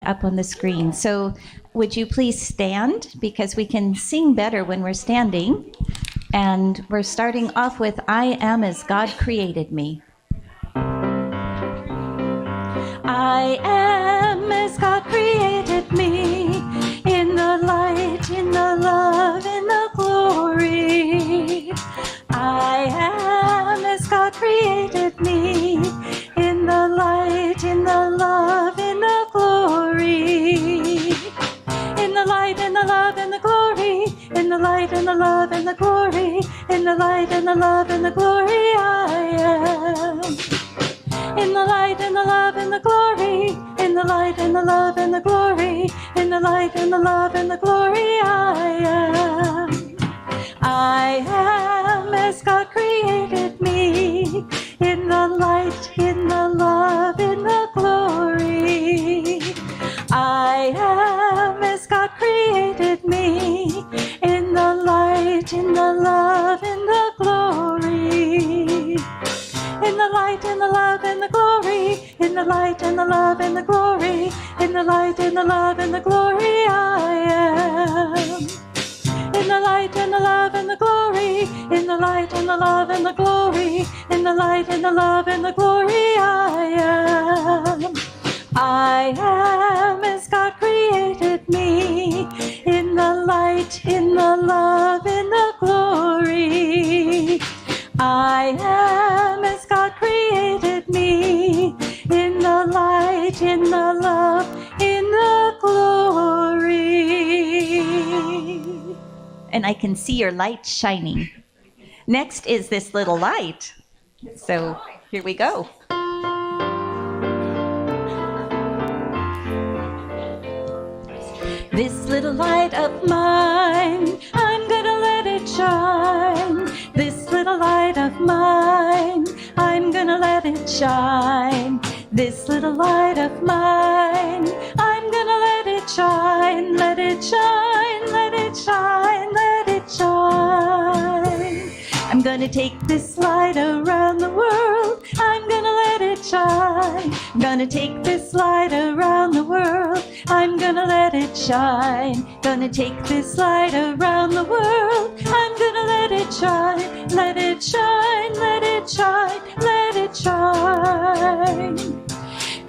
up on the screen. So would you please stand, because we can sing better when we're standing. And we're starting off with I Am As God Created Me. I am as God created me, in the light, in the love, in the glory. I am as God created me, in the light, in the love, in the glory. In the light, in the love, in the glory. In the light, in the love, in the glory. In the light, in the love, in the glory, I am. In the light, in the love, in the glory. In the light, in the love, in the glory. In the light, in the love, in the glory, I am. I am as God created me, in the light, in the love, in the glory. I am as God created me, in the light, in the love, in the glory. In the light, in the love, in the glory. In the light, in the love, in the glory. In the light, in the love, in the glory, I am. In the light, in the love, in the glory. In the light, in the love, in the glory. In the light, in the love, in the glory, I am. I am as God created me, in the light, in the love, in the glory. I am as God created me, in the light, in the love, in the glory. And I can see your light shining. Next is this little light. So here we go. This little light of mine, I'm gonna let it shine. This little light of mine, I'm gonna let it shine. This little light of mine, I'm gonna let it shine. Let it shine, let it shine, let it shine. I'm gonna take this light around the world. I'm gonna let it shine. I'm gonna take this light around the world. I'm gonna let it shine. Gonna take this light around the world. I'm gonna let it shine. Let it shine, let it shine, let it shine.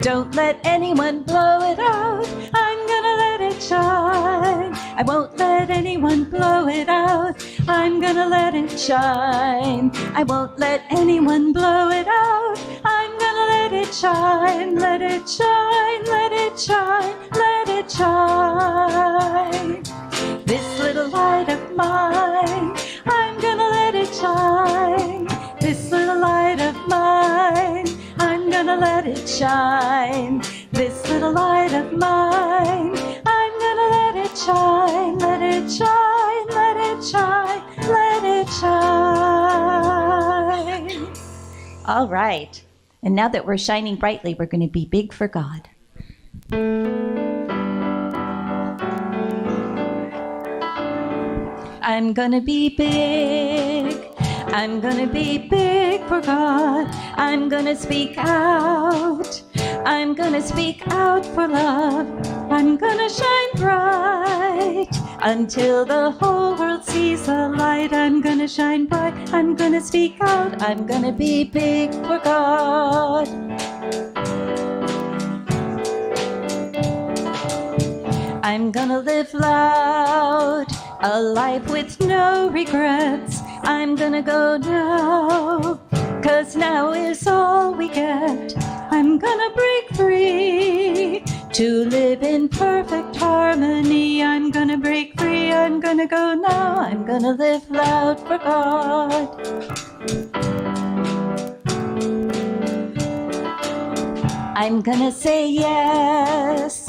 Don't let anyone blow it out. I'm gonna let it shine. I won't let anyone blow it out. I'm gonna let it shine. I won't let anyone blow it out. I'm gonna let it shine. Let it shine, let it shine, let it shine. This little light of mine, I'm gonna let it shine. This little light of mine, I'm gonna let it shine. This little light of mine, I'm gonna let it shine. Let it shine, let it shine, let it shine. All right. And now that we're shining brightly, we're going to be big for God. I'm gonna be big. I'm gonna be big for God. I'm gonna speak out. I'm gonna speak out for love. I'm gonna shine bright until the whole world sees the light. I'm gonna shine bright. I'm gonna speak out. I'm gonna be big for God. I'm gonna live loud, a life with no regrets. I'm gonna go now, 'cause now is all we get. I'm gonna break free to live in perfect harmony. I'm gonna break free, I'm gonna go now. I'm gonna live loud for God. I'm gonna say yes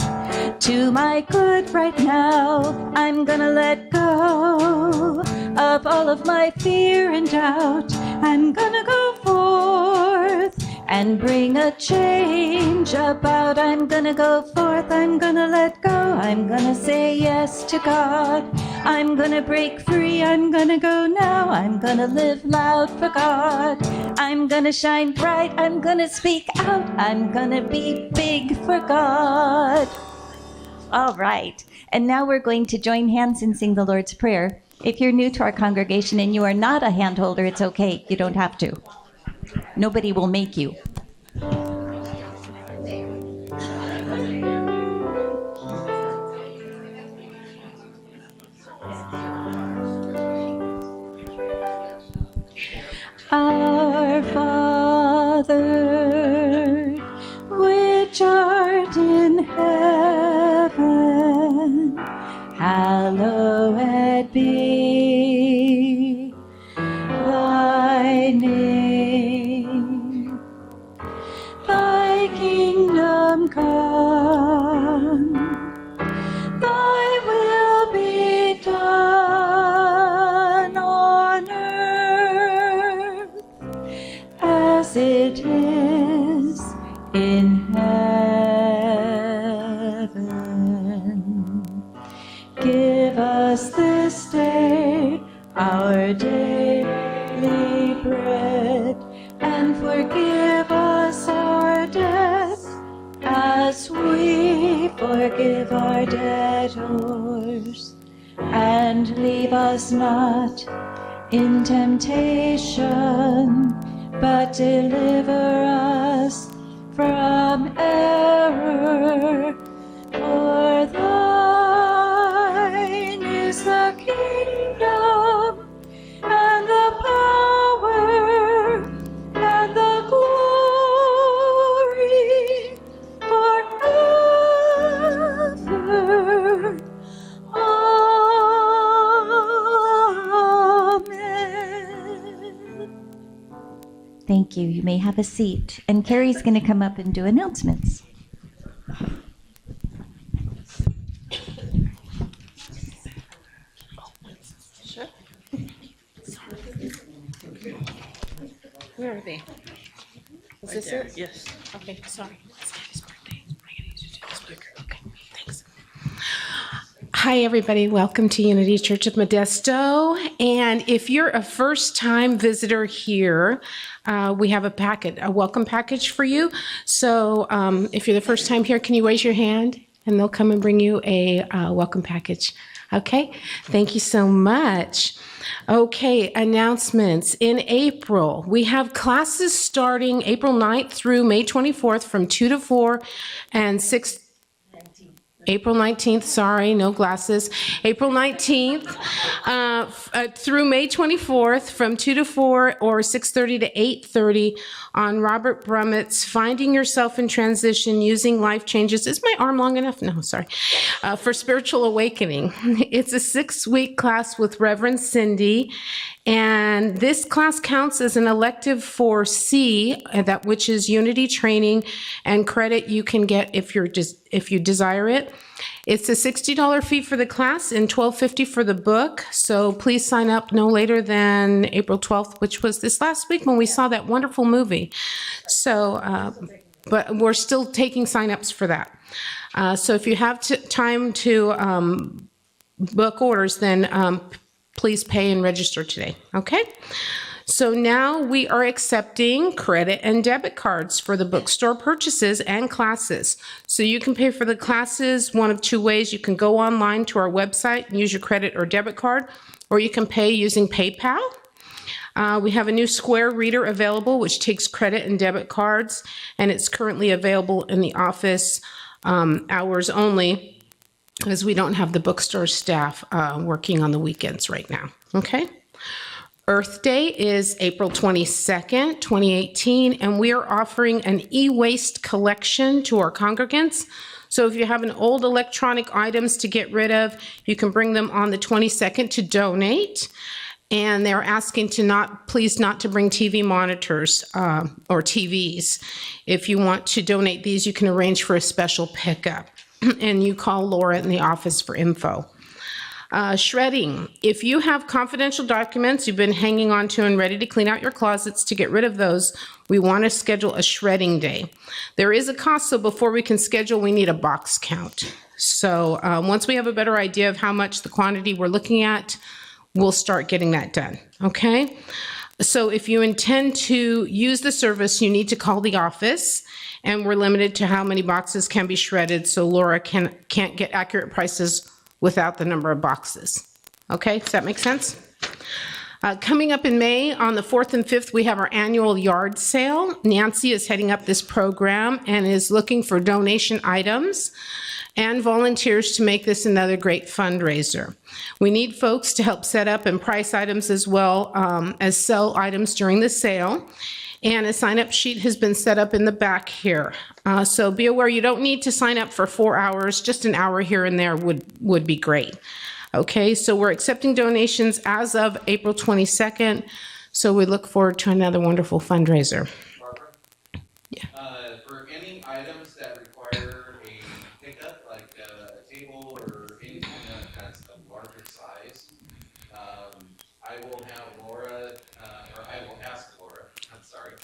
to my good right now. I'm gonna let go of all of my fear and doubt. I'm gonna go forth and bring a change about. I'm gonna go forth, I'm gonna let go. I'm gonna say yes to God. I'm gonna break free, I'm gonna go now. I'm gonna live loud for God. I'm gonna shine bright, I'm gonna speak out. I'm gonna be big for God. All right. And now we're going to join hands and sing the Lord's Prayer. If you're new to our congregation and you are not a hand holder, it's okay. You don't have to. Nobody will make you. Our Father, which art in heaven, hallowed be thy name. Thy kingdom come, thy will be done on earth as it is in heaven. Give us this day our daily bread, and forgive us our debts as we forgive our debtors. And leave us not in temptation, but deliver us from error. For thine is the kingdom, and the power, and the glory forever. Amen. Thank you. You may have a seat. And Carrie's going to come up and do announcements. Where are they? Is Right this there, it? yes. Okay, sorry. It's Daddy's birthday. I gotta use you to do this quicker. Okay, thanks. Hi, everybody. Welcome to Unity Church of Modesto. And if you're a first-time visitor here, we have a welcome package for you. So if you're the first time here, can you raise your hand? And they'll come and bring you a welcome package. Okay, thank you so much. Okay, announcements. In April, we have classes starting April 9th through May 24th from 2 to 4 and 6. April 19th, sorry, no glasses. April 19th through May 24th from 2 to 4 or 6:30 to 8:30 on Robert Brummett's Finding Yourself in Transition Using Life Changes. Is my arm long enough? No, sorry. For Spiritual Awakening. It's a 6-week class with Reverend Cindy. And this class counts as an elective for C, that which is Unity training and credit you can get if you desire it. It's a $60 fee for the class and $12.50 for the book. So please sign up no later than April 12th, which was this last week when we saw that wonderful movie. So, but we're still taking signups for that. So if you have time to book orders, then please pay and register today, okay? So now we are accepting credit and debit cards for the bookstore purchases and classes. So you can pay for the classes one of two ways. You can go online to our website and use your credit or debit card, or you can pay using PayPal. We have a new Square Reader available, which takes credit and debit cards, and it's currently available in the office hours only, as we don't have the bookstore staff working on the weekends right now, okay? Earth Day is April 22nd, 2018, and we are offering an e-waste collection to our congregants. So if you have an old electronic items to get rid of, you can bring them on the 22nd to donate. And they're asking to please not to bring TV monitors or TVs. If you want to donate these, you can arrange for a special pickup. And you call Laura in the office for info. Shredding. If you have confidential documents you've been hanging on to and ready to clean out your closets to get rid of those, we want to schedule a shredding day. There is a cost, so before we can schedule, we need a box count. So once we have a better idea of how much the quantity we're looking at, we'll start getting that done, okay? So if you intend to use the service, you need to call the office, and we're limited to how many boxes can be shredded, so Laura can't get accurate prices without the number of boxes. Okay, does that make sense? Coming up in May, on the 4th and 5th, we have our annual yard sale. Nancy is heading up this program and is looking for donation items and volunteers to make this another great fundraiser. We need folks to help set up and price items as well as sell items during the sale. And a sign-up sheet has been set up in the back here. So be aware you don't need to sign up for 4 hours, just an hour here and there would be great. Okay, so we're accepting donations as of April 22nd. So we look forward to another wonderful fundraiser. Barbara? Yeah. For any items that require a pickup, like a table or anything that's of larger size, I will have Laura, or I will ask Laura, I'm sorry.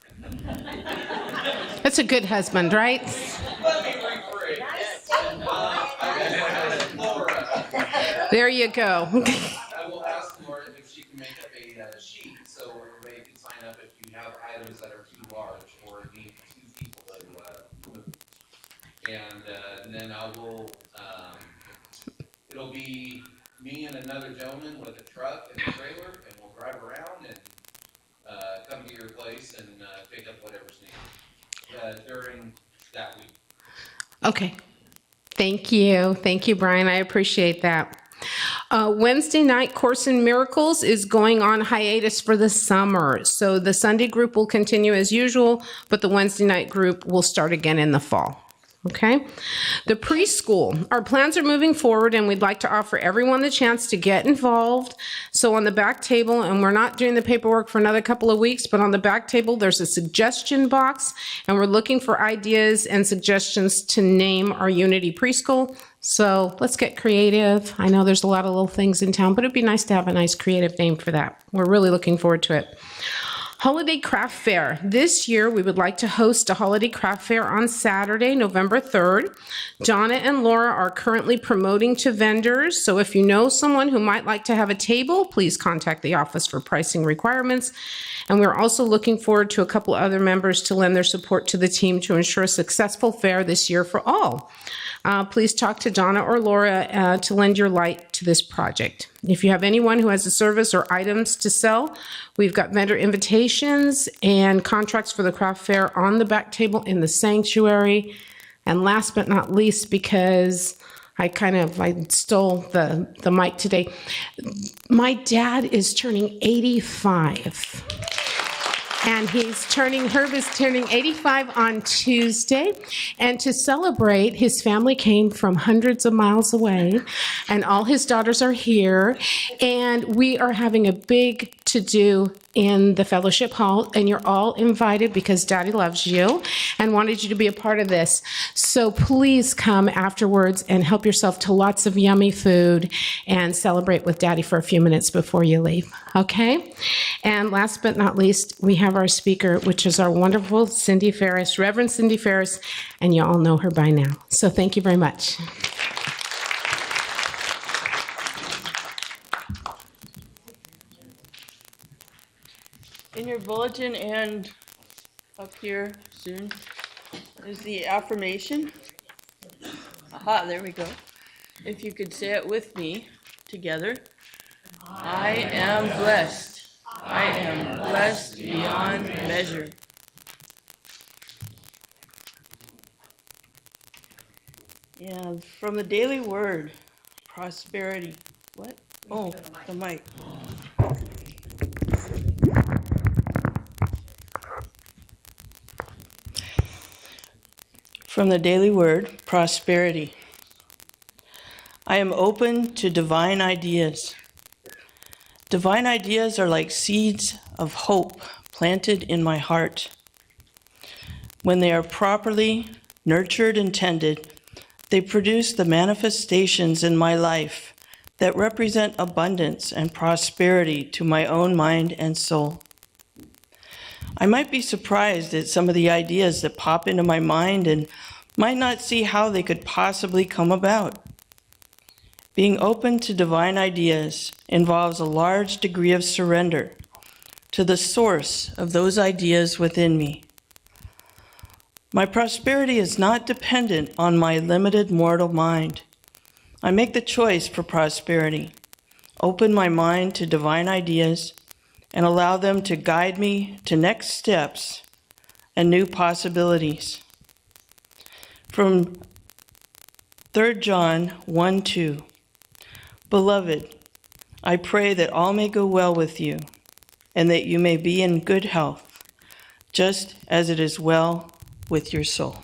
That's a good husband, right? Let me rephrase. I will ask Laura. There you go. I will ask Laura if she can make up a sheet so everybody can sign up if you have items that are too large or need 2 people to move. And then I will, it'll be me and another gentleman with a truck and a trailer, and we'll drive around and come to your place and pick up whatever's needed during that week. Okay. Thank you. Thank you, Brian. I appreciate that. Wednesday night, Course in Miracles is going on hiatus for the summer. So the Sunday group will continue as usual, but the Wednesday night group will start again in the fall. Okay. The preschool, our plans are moving forward and we'd like to offer everyone the chance to get involved. So on the back table, and we're not doing the paperwork for another couple of weeks, but on the back table, there's a suggestion box and we're looking for ideas and suggestions to name our Unity preschool. So let's get creative. I know there's a lot of little things in town, but it'd be nice to have a nice creative name for that. We're really looking forward to it. Holiday Craft Fair. This year, we would like to host a Holiday Craft Fair on Saturday, November 3rd. Donna and Laura are currently promoting to vendors, so if you know someone who might like to have a table, please contact the office for pricing requirements. And we're also looking forward to a couple other members to lend their support to the team to ensure a successful fair this year for all. Please talk to Donna or Laura to lend your light to this project. If you have anyone who has a service or items to sell, we've got vendor invitations and contracts for the craft fair on the back table in the sanctuary. And last but not least, because I stole the mic today, my dad is turning 85. And Herb is turning 85 on Tuesday. And to celebrate, his family came from hundreds of miles away, and all his daughters are here. And we are having a big to-do in the fellowship hall, and you're all invited because Daddy loves you and wanted you to be a part of this. So please come afterwards and help yourself to lots of yummy food and celebrate with Daddy for a few minutes before you leave, okay? And last but not least, we have our speaker, which is our wonderful Cindy Farris, Reverend Cindy Farris, and you all know her by now. So thank you very much. In your bulletin and up here soon is the affirmation. Aha, there we go. If you could say it with me together. I am blessed. I am blessed beyond measure. And from the daily word, prosperity. What? Oh, the mic. From the daily word, prosperity. I am open to divine ideas. Divine ideas are like seeds of hope planted in my heart. When they are properly nurtured and tended, they produce the manifestations in my life that represent abundance and prosperity to my own mind and soul. I might be surprised at some of the ideas that pop into my mind and might not see how they could possibly come about. Being open to divine ideas involves a large degree of surrender to the source of those ideas within me. My prosperity is not dependent on my limited mortal mind. I make the choice for prosperity, open my mind to divine ideas, and allow them to guide me to next steps and new possibilities. From 3 John 1:2, Beloved, I pray that all may go well with you, and that you may be in good health, just as it is well with your soul.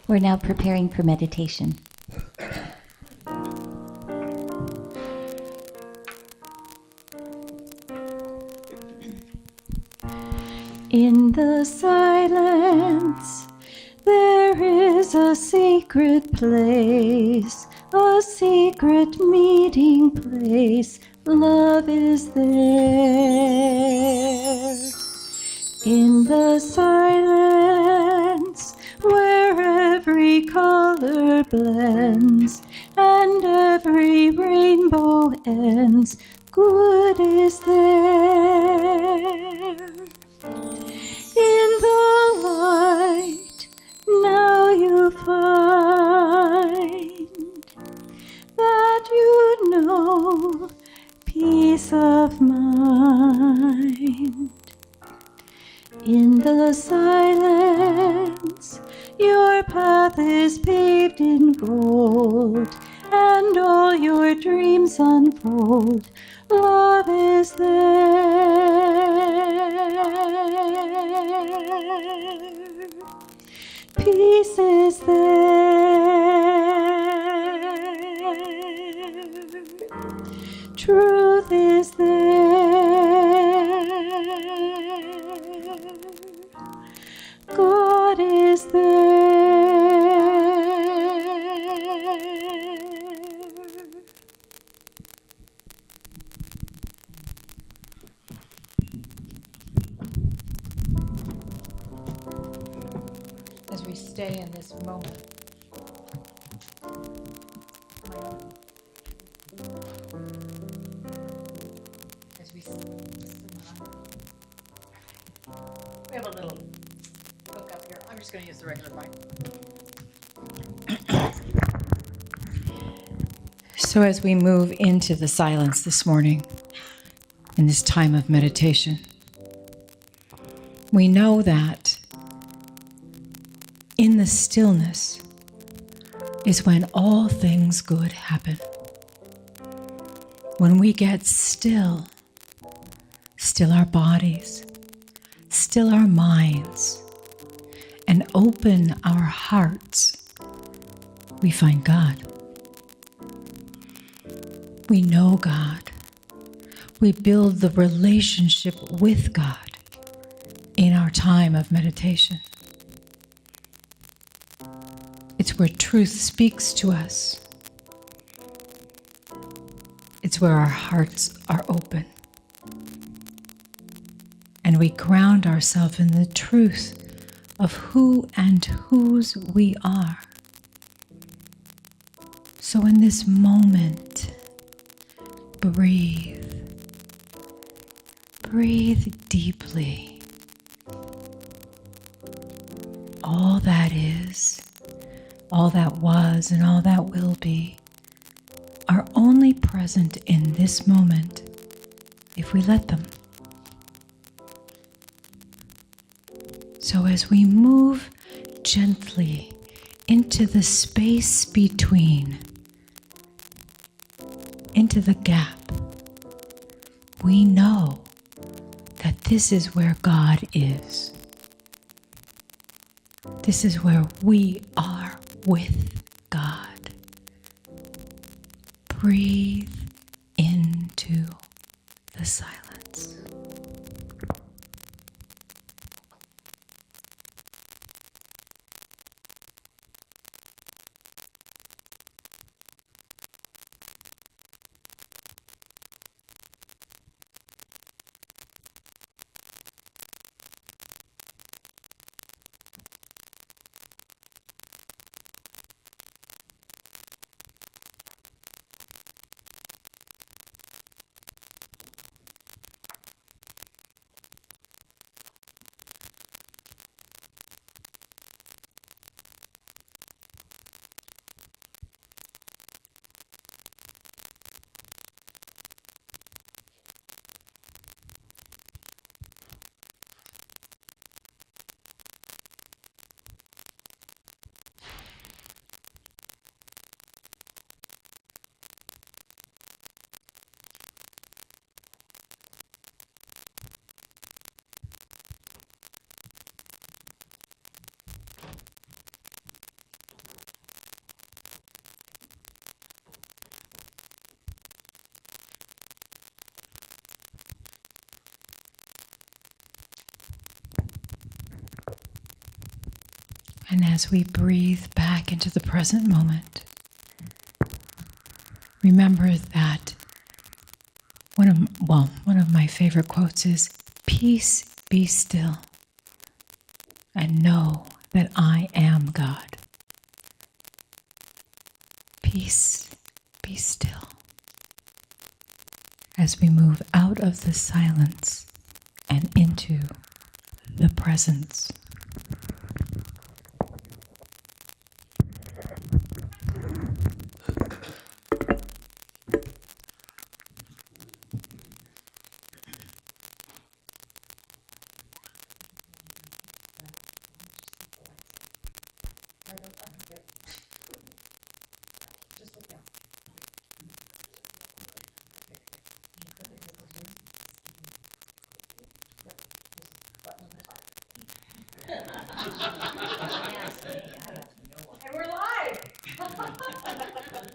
We're now preparing for meditation. In the silence, there is a secret place, a secret meeting place. Love is there. In the silence, where every color blends and every rainbow ends, good is there. In the light, now you find that you know peace of mind. In the silence, your path is paved in gold, and all your dreams unfold. Love is there. Peace is there. Truth is there. God is there. As we stay in this moment. As we have a little hook up here. I'm just going to use the regular mic. So as we move into the silence this morning, in this time of meditation, we know that in the stillness is when all things good happen. When we get still, still our bodies, still our minds, and open our hearts, we find God. We know God. We build the relationship with God in our time of meditation. It's where truth speaks to us. It's where our hearts are open. And we ground ourselves in the truth of who and whose we are. So in this moment, breathe. Breathe deeply. All that is, all that was, and all that will be are only present in this moment if we let them. So as we move gently into the space between, into the gap, we know that this is where God is. This is where we are with God. Breathe into the silence. And as we breathe back into the present moment, remember that one of my favorite quotes is, "Peace, be still, and know that I am God." Peace, be still. As we move out of the silence and into the presence.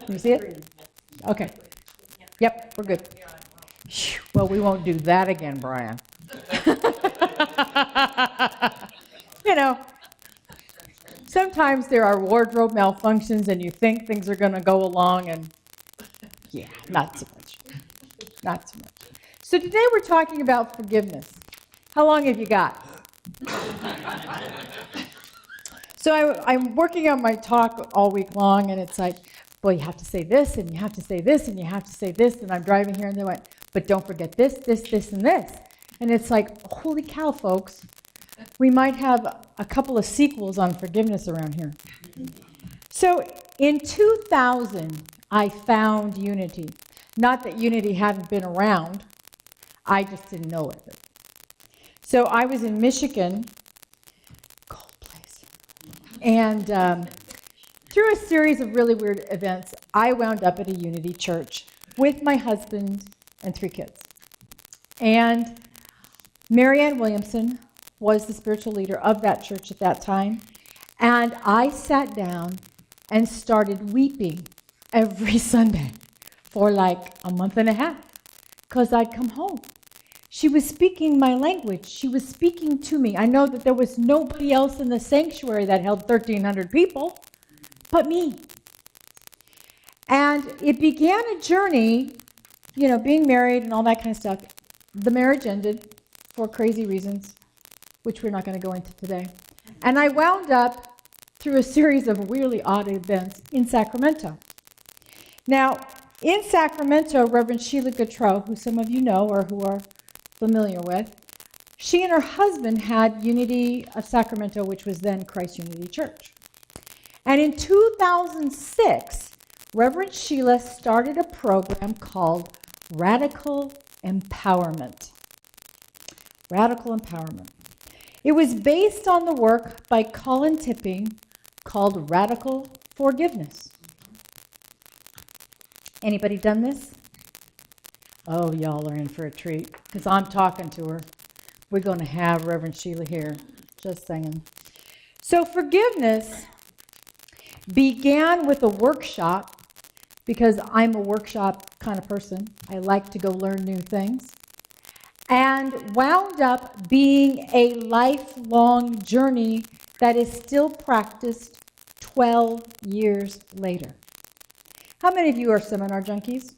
You see it? Okay. Yep, we're good. Phew, well, we won't do that again, Brian. You know, sometimes there are wardrobe malfunctions and you think things are going to go along and yeah, not so much. Not so much. So today we're talking about forgiveness. How long have you got? So I'm working on my talk all week long, and it's like, well, you have to say this, and you have to say this, and you have to say this, and I'm driving here, and they went, but don't forget this, this, this, and this. And it's like, holy cow, folks, we might have a couple of sequels on forgiveness around here. So in 2000, I found unity. Not that unity hadn't been around, I just didn't know it. So I was in Michigan, cold place, and through a series of really weird events, I wound up at a Unity church with my husband and 3 kids. And Marianne Williamson was the spiritual leader of that church at that time. And I sat down and started weeping every Sunday for like a month and a half because I'd come home. She was speaking my language. She was speaking to me. I know that there was nobody else in the sanctuary that held 1,300 people but me. And it began a journey, you know, being married and all that kind of stuff. The marriage ended for crazy reasons, which we're not going to go into today. And I wound up through a series of really odd events in Sacramento. Now, in Sacramento, Reverend Sheila Gautreaux, who some of you know or who are familiar with, she and her husband had Unity of Sacramento, which was then Christ Unity Church. And in 2006, Reverend Sheila started a program called Radical Empowerment. Radical Empowerment. It was based on the work by Colin Tipping called Radical Forgiveness. Anybody done this? Oh, y'all are in for a treat, because I'm talking to her. We're going to have Reverend Sheila here, just saying. So forgiveness began with a workshop, because I'm a workshop kind of person. I like to go learn new things. And wound up being a lifelong journey that is still practiced 12 years later. How many of you are seminar junkies?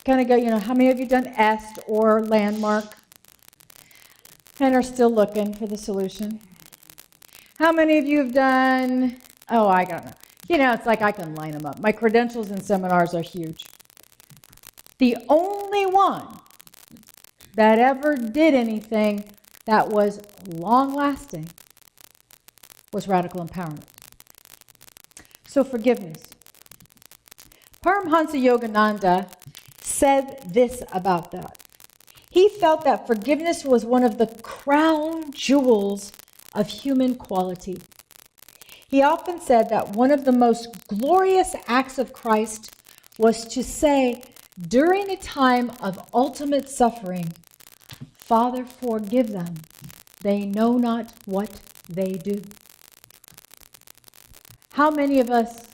Kind of go, you know, how many of you done EST or Landmark and are still looking for the solution? How many of you have done, oh, I don't know. You know, it's like I can line them up. My credentials in seminars are huge. The only one that ever did anything that was long-lasting was Radical Empowerment. So forgiveness. Paramhansa Yogananda said this about that. He felt that forgiveness was one of the crown jewels of human quality. He often said that one of the most glorious acts of Christ was to say, during a time of ultimate suffering, Father, forgive them. They know not what they do. How many of us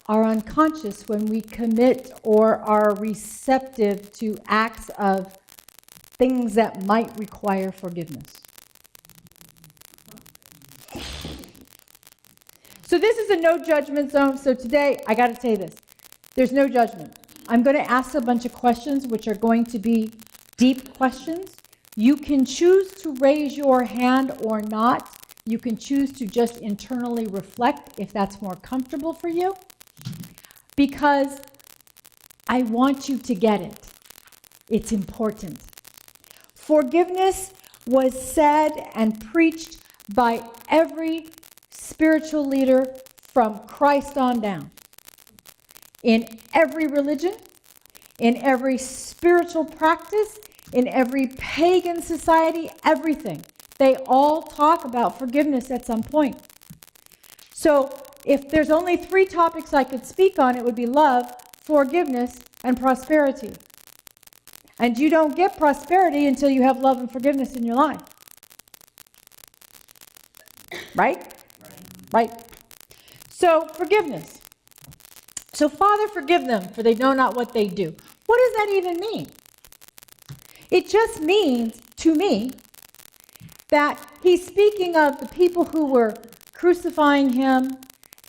are unconscious when we commit or are receptive to acts of things that might require forgiveness? this is a no judgment zone. So today, I got to say this. There's no judgment. I'm going to ask a bunch of questions, which are going to be deep questions. You can choose to raise your hand or not. You can choose to just internally reflect if that's more comfortable for you. Because I want you to get it. It's important. Forgiveness was said and preached by every spiritual leader from Christ on down. In every religion, in every spiritual practice, in every pagan society, everything. They all talk about forgiveness at some point. So if there's only 3 topics I could speak on, it would be love, forgiveness, and prosperity. And you don't get prosperity until you have love and forgiveness in your life. Right? Right. So forgiveness. So Father, forgive them, for they know not what they do. What does that even mean? It just means, to me, that he's speaking of the people who were crucifying him.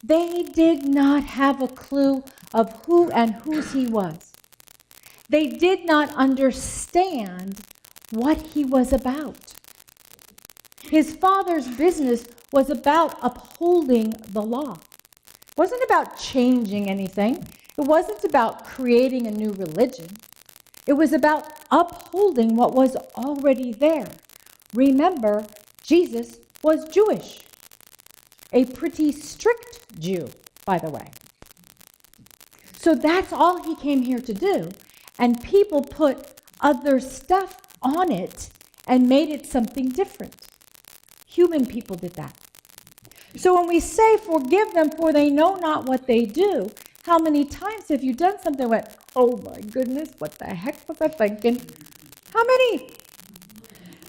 They did not have a clue of who and whose he was. They did not understand what he was about. His Father's business was about upholding the law. It wasn't about changing anything. It wasn't about creating a new religion. It was about upholding what was already there. Remember, Jesus was Jewish. A pretty strict Jew, by the way. So that's all he came here to do. And people put other stuff on it and made it something different. Human people did that. So when we say, forgive them for they know not what they do, how many times have you done something and went, oh my goodness, what the heck was I thinking? How many?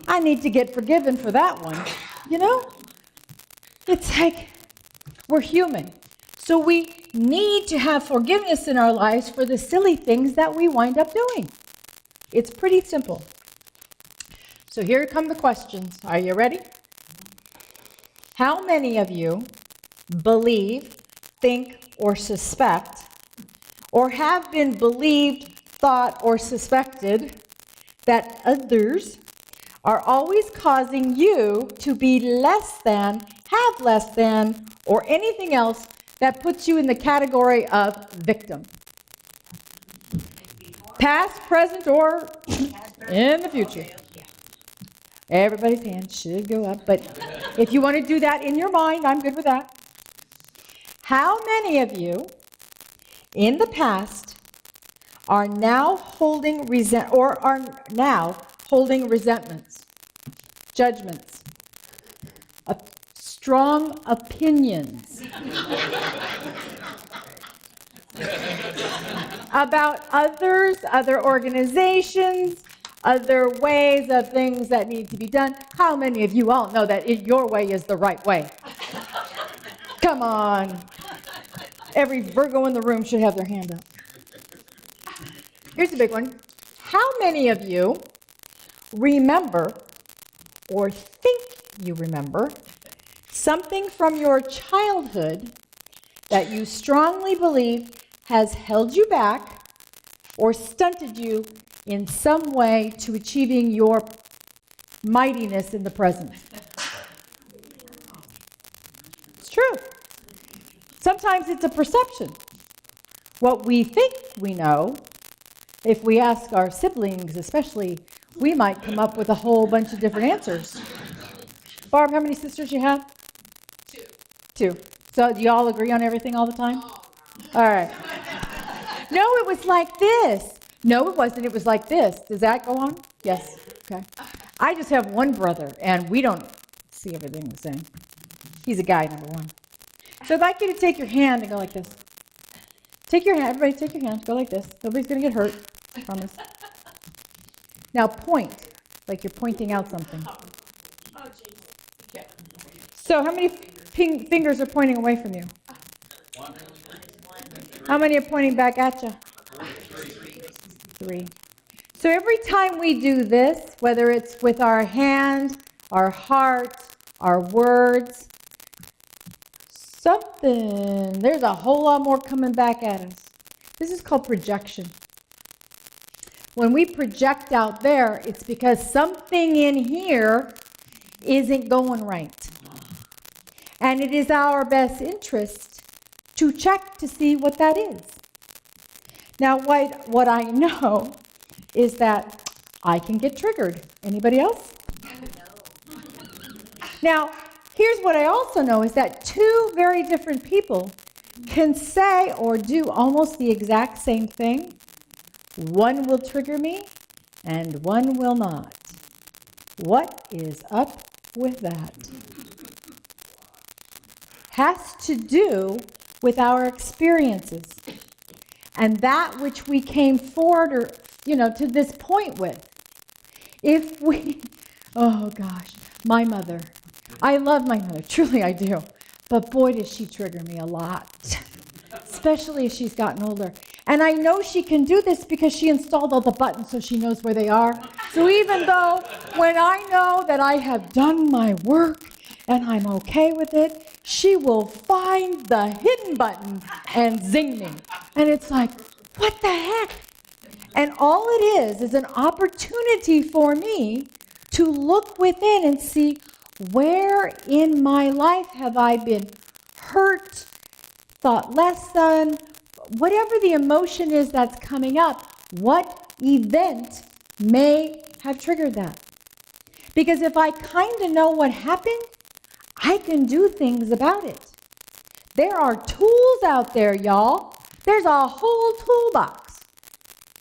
I need to get forgiven for that one. You know? It's like we're human. So we need to have forgiveness in our lives for the silly things that we wind up doing. It's pretty simple. So here come the questions. Are you ready? How many of you believe, think, or suspect, or have been believed, thought, or suspected that others are always causing you to be less than, have less than, or anything else that puts you in the category of victim? Past, present, or in the future. Everybody's hand should go up, but if you want to do that in your mind, I'm good with that. How many of you in the past are now holding resentments, judgments, strong opinions about others, other organizations, other ways of things that need to be done? How many of you all know that your way is the right way? Come on. Every Virgo in the room should have their hand up. Here's a big one. How many of you remember or think you remember something from your childhood that you strongly believe has held you back or stunted you in some way to achieving your mightiness in the present? It's true. Sometimes it's a perception. What we think we know, if we ask our siblings especially, we might come up with a whole bunch of different answers. Barb, how many sisters you have? 2. 2. So do you all agree on everything all the time? Oh, All right. No, it was like this. No, it wasn't. It was like this. Does that go on? Yes. Okay. I just have one brother, and we don't see everything the same. He's a guy, number one. So I'd like you to take your hand and go like this. Take your hand. Everybody take your hand. Go like this. Nobody's going to get hurt. I promise. Now point, like you're pointing out something. Oh, Jesus. Yeah. So how many fingers are pointing away from you? How many are pointing back at you? 3. So every time we do this, whether it's with our hand, our heart, our words, There's a whole lot more coming back at us. This is called projection. When we project out there, it's because something in here isn't going right. And it is our best interest to check to see what that is. Now, what I know is that I can get triggered. Anybody else? No. Now, here's what I also know is that two very different people can say or do almost the exact same thing. One will trigger me and one will not. What is up with that? Has to do with our experiences and that which we came forward or, to this point with. If we, oh gosh, my mother. I love my mother, truly I do. But boy, does she trigger me a lot, especially as she's gotten older. And I know she can do this because she installed all the buttons so she knows where they are. So even though when I know that I have done my work and I'm okay with it, she will find the hidden button and zing me. And it's like, what the heck? And all it is an opportunity for me to look within and see where in my life have I been hurt, thought less than, whatever the emotion is that's coming up, what event may have triggered that. Because if I kind of know what happened, I can do things about it. There are tools out there, y'all. There's a whole toolbox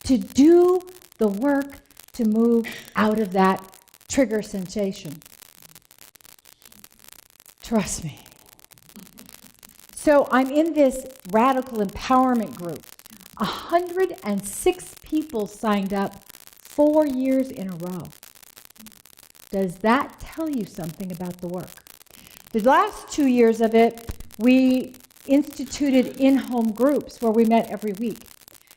to do the work to move out of that trigger sensation. Trust me. So I'm in this radical empowerment group. 106 people signed up 4 years in a row. Does that tell you something about the work? The last 2 years of it, we instituted in-home groups where we met every week.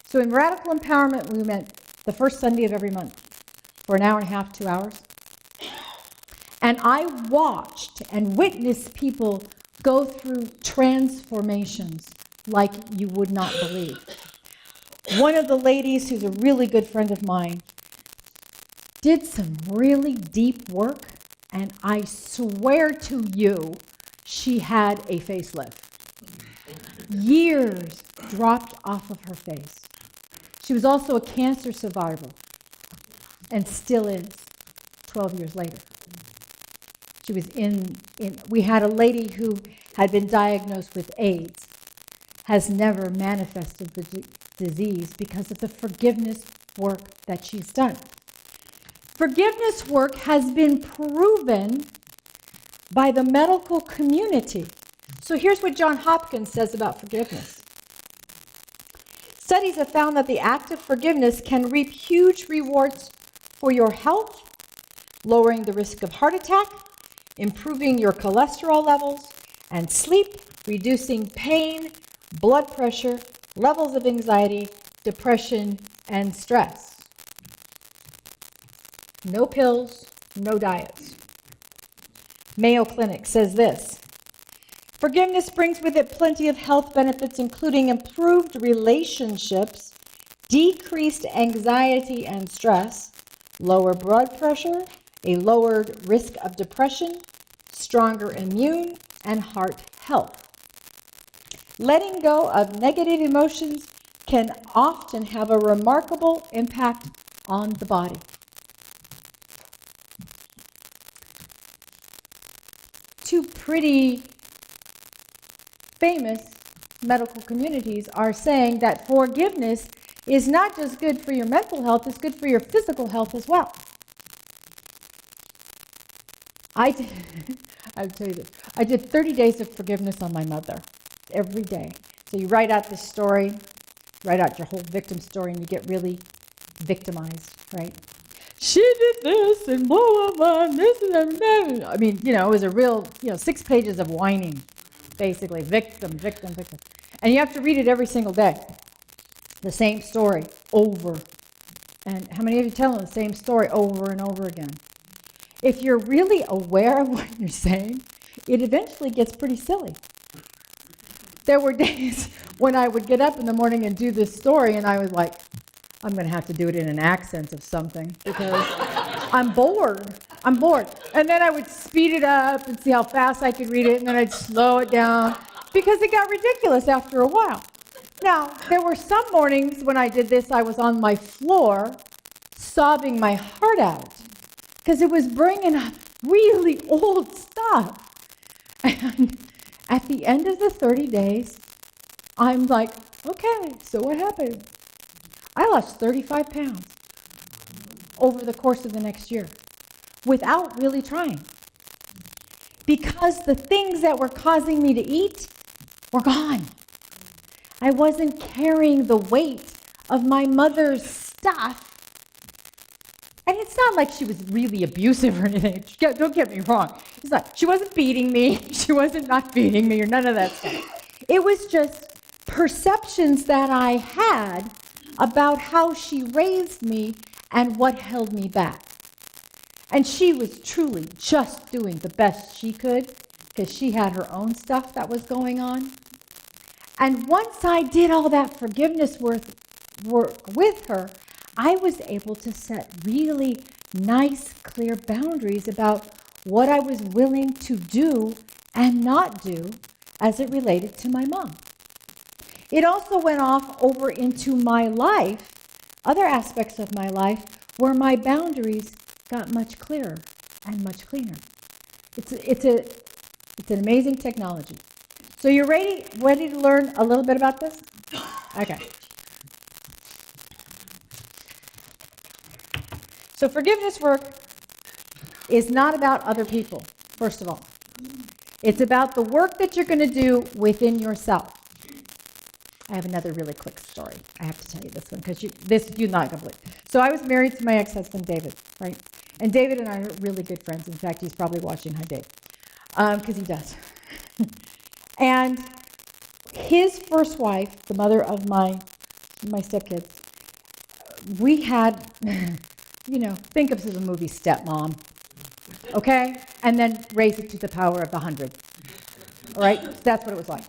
So in Radical Empowerment, we met the first Sunday of every month for an hour and a half, 2 hours. And I watched and witnessed people go through transformations like you would not believe. One of the ladies, who's a really good friend of mine, did some really deep work, and I swear to you, she had a facelift. Years dropped off of her face. She was also a cancer survivor, and still is, 12 years later. She was we had a lady who had been diagnosed with AIDS, has never manifested the disease because of the forgiveness work that she's done. Forgiveness work has been proven by the medical community. So here's what John Hopkins says about forgiveness. Studies have found that the act of forgiveness can reap huge rewards for your health, lowering the risk of heart attack, improving your cholesterol levels and sleep, reducing pain, blood pressure, levels of anxiety, depression, and stress. No pills, no diets. Mayo Clinic says this: forgiveness brings with it plenty of health benefits, including improved relationships, decreased anxiety and stress, lower blood pressure, a lowered risk of depression, stronger immune, and heart health. Letting go of negative emotions can often have a remarkable impact on the body. Two pretty famous medical communities are saying that forgiveness is not just good for your mental health, it's good for your physical health as well. I'll tell you this. I did 30 days of forgiveness on my mother every day. So you write out this story, write out your whole victim story, and you get really victimized, right? She did this and blah, blah, blah, and this and that. I mean, it was a real, 6 pages of whining, basically. Victim, victim, victim. And you have to read it every single day. The same story over. And how many of you tell them the same story over and over again? If you're really aware of what you're saying, it eventually gets pretty silly. there were days when I would get up in the morning and do this story, and I was like, I'm going to have to do it in an accent of something because I'm bored. I'm bored. And then I would speed it up and see how fast I could read it, and then I'd slow it down because it got ridiculous after a while. Now, there were some mornings when I did this, I was on my floor sobbing my heart out because it was bringing up really old stuff. And at the end of the 30 days, I'm like, okay, so what happened? I lost 35 pounds over the course of the next year without really trying. Because the things that were causing me to eat were gone. I wasn't carrying the weight of my mother's stuff. And it's not like she was really abusive or anything. Don't get me wrong. It's not. She wasn't beating me. She wasn't not feeding me or none of that stuff. It was just perceptions that I had about how she raised me and what held me back. And she was truly just doing the best she could because she had her own stuff that was going on. And once I did all that forgiveness work with her, I was able to set really nice, clear boundaries about what I was willing to do and not do as it related to my mom. It also went off over into my life, other aspects of my life, where my boundaries got much clearer and much cleaner. It's an amazing technology. So you're ready to learn a little bit about this? Okay. So forgiveness work is not about other people, first of all. It's about the work that you're going to do within yourself. I have another really quick story. I have to tell you this one because you're not going to believe. So I was married to my ex-husband, David, right? And David and I are really good friends. In fact, he's probably watching. Hi, Dave. Because he does. And his first wife, the mother of my stepkids, we had, think of the movie Stepmom, okay? And then raise it to the power of 100, all right? That's what it was like.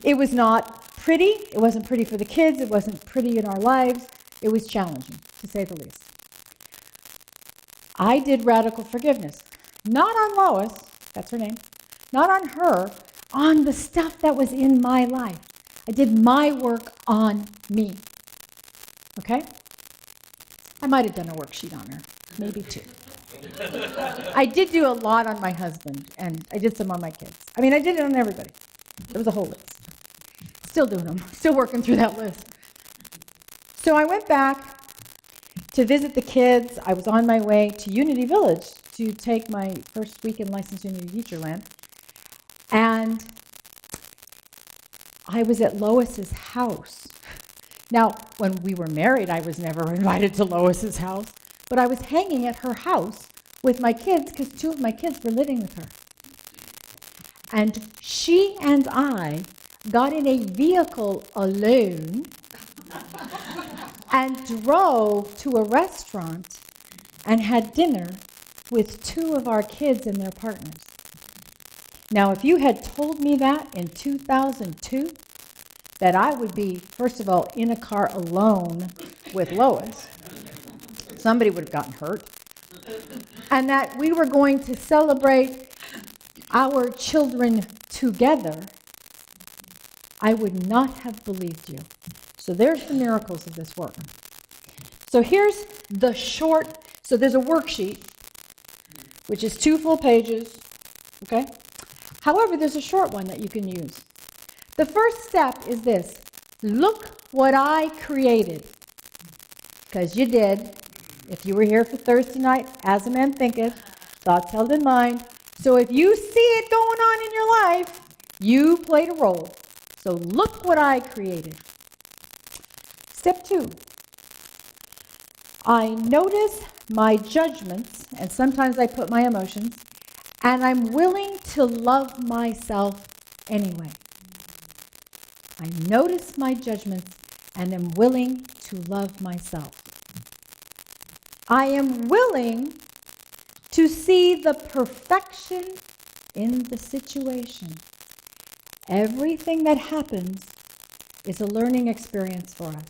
It was not pretty. It wasn't pretty for the kids. It wasn't pretty in our lives. It was challenging, to say the least. I did radical forgiveness. Not on Lois, that's her name, not on her, on the stuff that was in my life. I did my work on me, okay? I might have done a worksheet on her, maybe two. I did do a lot on my husband, and I did some on my kids. I mean, I did it on everybody. There was a whole list. Still doing them, still working through that list. So I went back to visit the kids. I was on my way to Unity Village to take my first weekend licensed Unity teacher land. And I was at Lois's house. Now, when we were married, I was never invited to Lois's house, but I was hanging at her house with my kids because two of my kids were living with her. And she and I got in a vehicle alone and drove to a restaurant and had dinner with two of our kids and their partners. Now, if you had told me that in 2002, that I would be, first of all, in a car alone with Lois, somebody would have gotten hurt, and that we were going to celebrate our children together, I would not have believed you. So there's the miracles of this work. So here's the short, so there's a worksheet, which is 2 full pages, okay? However, there's a short one that you can use. The first step is this: look what I created. Because you did. If you were here for Thursday night, as a man thinketh, thoughts held in mind. So if you see it going on in your life, you played a role. So look what I created. Step 2. I notice my judgments, and sometimes I put my emotions, and I'm willing to love myself anyway. I notice my judgments and am willing to love myself. I am willing to see the perfection in the situation Everything that happens is a learning experience for us.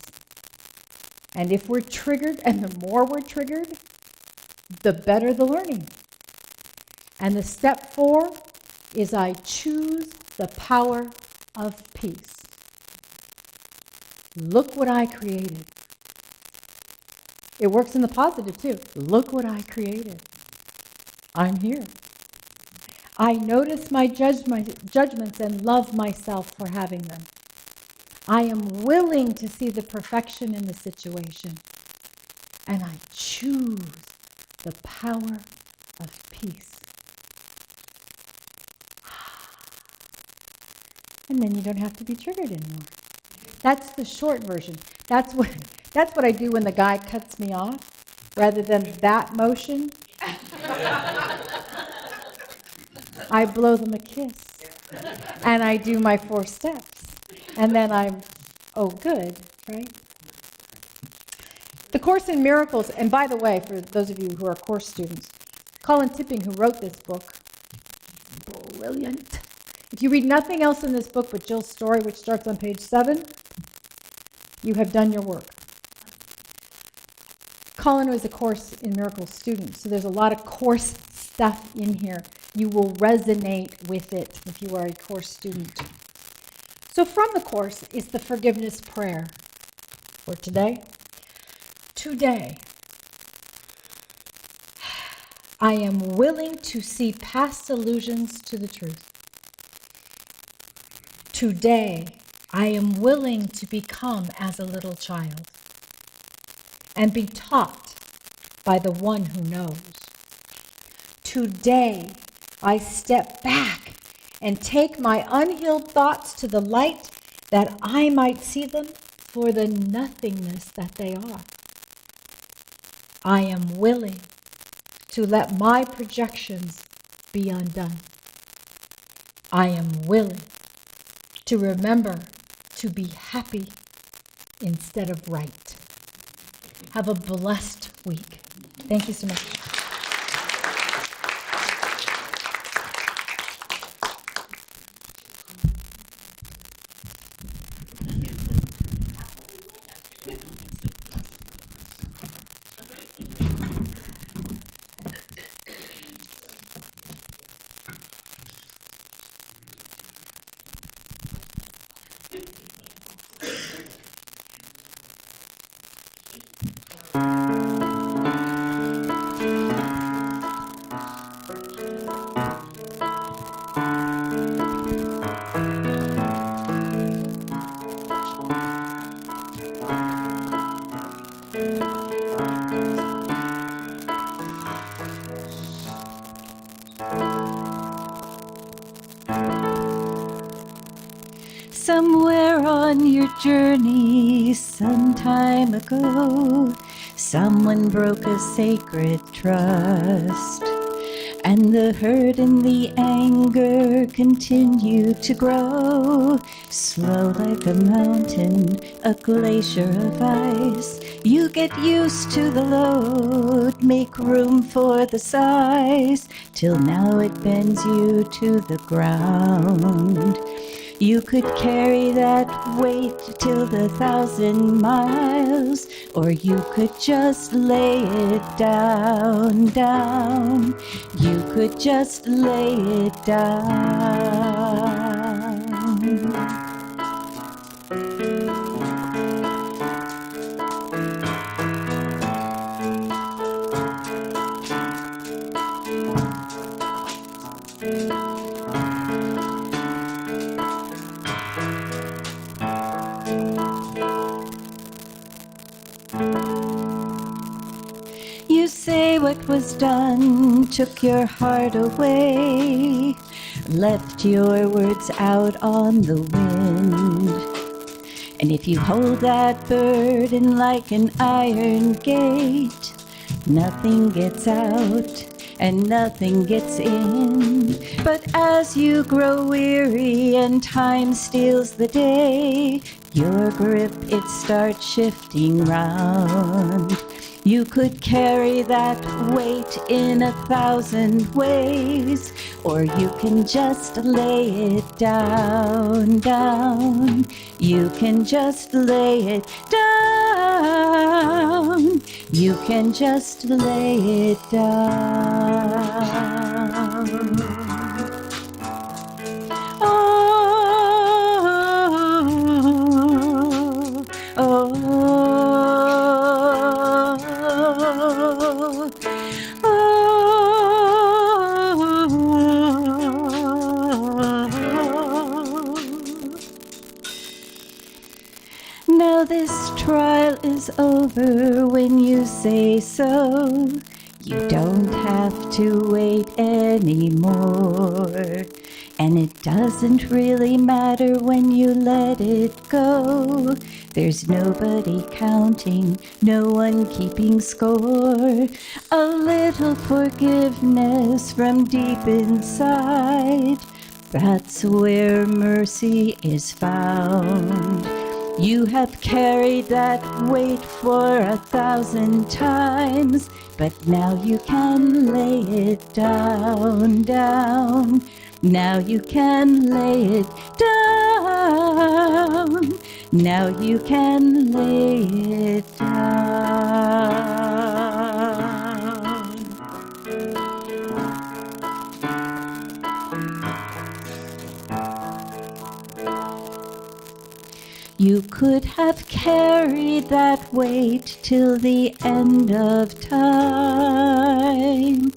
And if we're triggered, and the more we're triggered, the better the learning. And the step 4 is I choose the power of peace. Look what I created. It works in the positive too. Look what I created. I'm here. I notice my judgments and love myself for having them. I am willing to see the perfection in the situation. And I choose the power of peace. And then you don't have to be triggered anymore. That's the short version. That's what I do when the guy cuts me off. Rather than that motion, I blow them a kiss. And I do my 4 steps. And then I'm, oh, good, right? The Course in Miracles, and by the way, for those of you who are Course students, Colin Tipping, who wrote this book, brilliant. If you read nothing else in this book but Jill's story, which starts on page 7, you have done your work. Colin was a Course in Miracles student, so there's a lot of Course stuff in here. You will resonate with it if you are a Course student. So from the Course is the forgiveness prayer for today. Today, I am willing to see past illusions to the truth. Today, I am willing to become as a little child and be taught by the one who knows. Today, I step back and take my unhealed thoughts to the light that I might see them for the nothingness that they are. I am willing to let my projections be undone. I am willing to remember to be happy instead of right. Have a blessed week. Thank you so much. Somewhere on your journey, some time ago, someone broke a sacred trust, and the hurt and the anger continued to grow. Slow like a mountain, a glacier of ice. You get used to the load, make room for the sighs, till now it bends you to the ground. You could carry that weight till the 1,000 miles, or you could just lay it down, down. You could just lay it down. You say what was done took your heart away, left your words out on the wind. And if you hold that burden like an iron gate, nothing gets out and nothing gets in. But as you grow weary and time steals the day, your grip, it starts shifting round. You could carry that weight in 1,000 ways, or you can just lay it down, down. You can just lay it down. You can just lay it down. Now this trial is over when you say so. You don't have to wait anymore. And it doesn't really matter when you let it go. There's nobody counting, no one keeping score. A little forgiveness from deep inside, that's where mercy is found. You have carried that weight for 1,000 times, but now you can lay it down, down. Now you can lay it down. Now you can lay it down. You could have carried that weight till the end of time,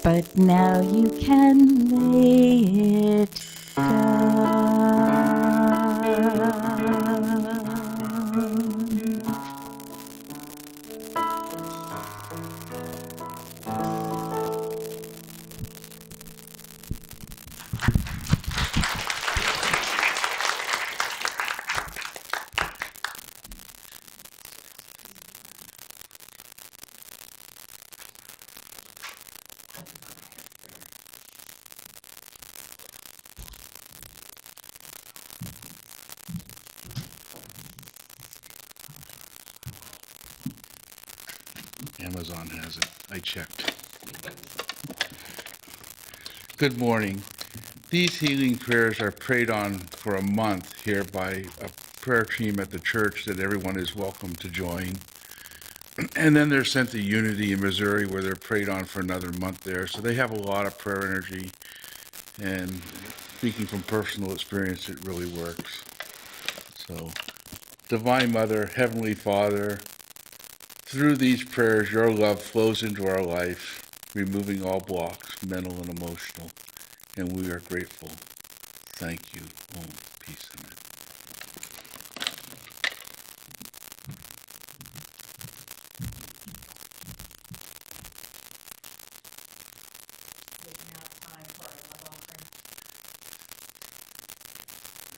but now you can lay it down. Amazon has it. I checked. Good morning. These healing prayers are prayed on for a month here by a prayer team at the church that everyone is welcome to join. And then they're sent to Unity in Missouri where they're prayed on for another month there. So they have a lot of prayer energy. And speaking from personal experience, it really works. So, Divine Mother, Heavenly Father, through these prayers, your love flows into our life, removing all blocks, mental and emotional, and we are grateful. Thank you. Om, peace, amen.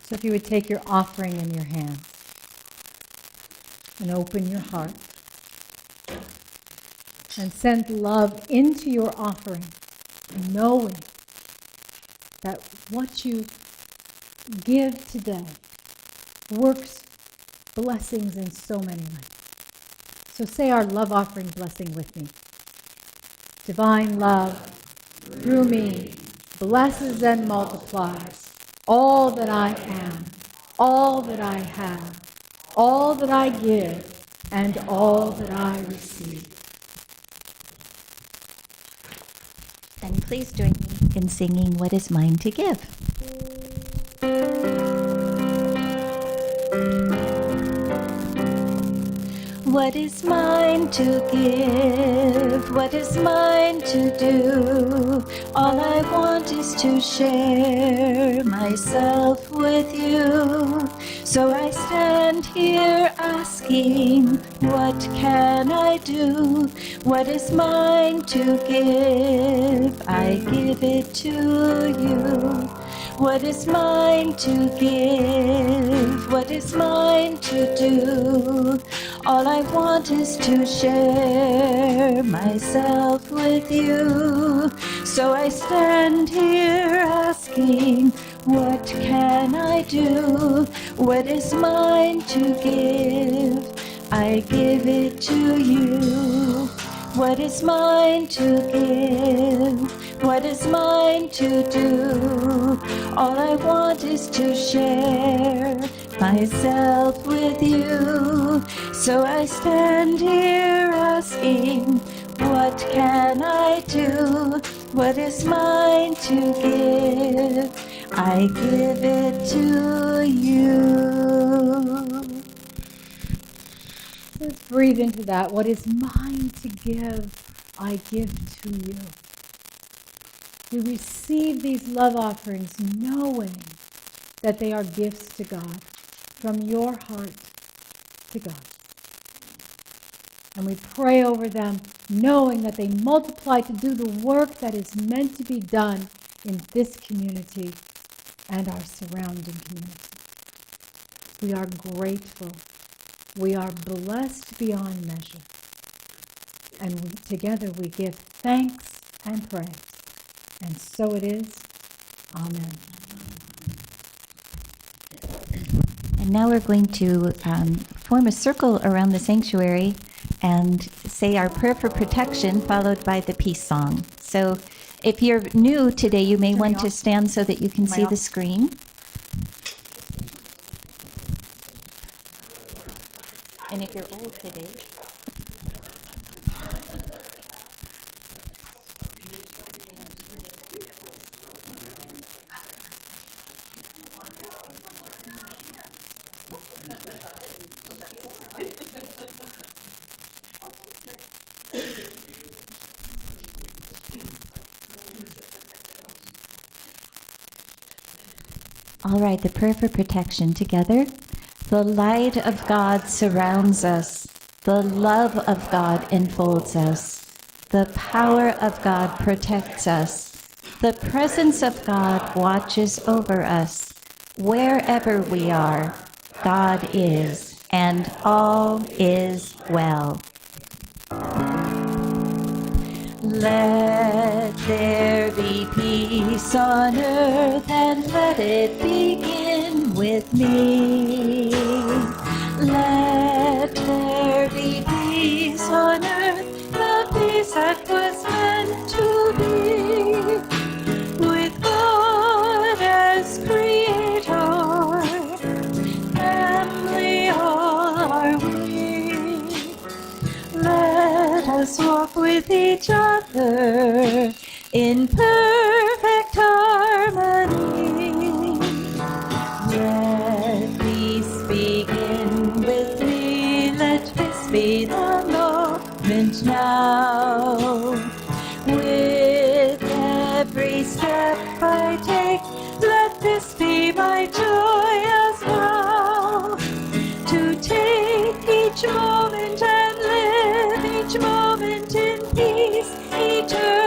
So if you would take your offering in your hands and open your heart and send love into your offering, knowing that what you give today works blessings in so many ways. So say our love offering blessing with me. Divine love, through me, blesses and multiplies all that I am, all that I have, all that I give, and all that I receive. And please join me in singing What Is Mine to Give. What is mine to give? What is mine to do? All I want is to share myself with you. So I stand here asking, what can I do? What is mine to give? I give it to you. What is mine to give? What is mine to do? All I want is to share myself with you. So I stand here asking, what can I do? What is mine to give? I give it to you. What is mine to give? What is mine to do? All I want is to share myself with you. So I stand here asking, what can I do? What is mine to give? I give it to you. Let's breathe into that. What is mine to give, I give to you. We receive these love offerings knowing that they are gifts to God, from your heart to God. And we pray over them knowing that they multiply to do the work that is meant to be done in this community and our surrounding community. We are grateful. We are blessed beyond measure. And together we give thanks and praise. And so it is. Amen. And now we're going to form a circle around the sanctuary and say our prayer for protection, followed by the peace song. So if you're new today, you may want to stand so that you can see the screen. And if you're old today, all right, the prayer for protection together. The light of God surrounds us. The love of God enfolds us. The power of God protects us. The presence of God watches over us. Wherever we are, God is, and all is well. Let there be peace on earth, and let it begin with me. Let there be peace on earth, the peace that was meant to be. With God as creator, family all are we. Let us walk with each other in perfect harmony. Let peace begin with me. Let this be the moment now. With every step I take, let this be my joy as well. To take each moment and live each moment in peace eternal.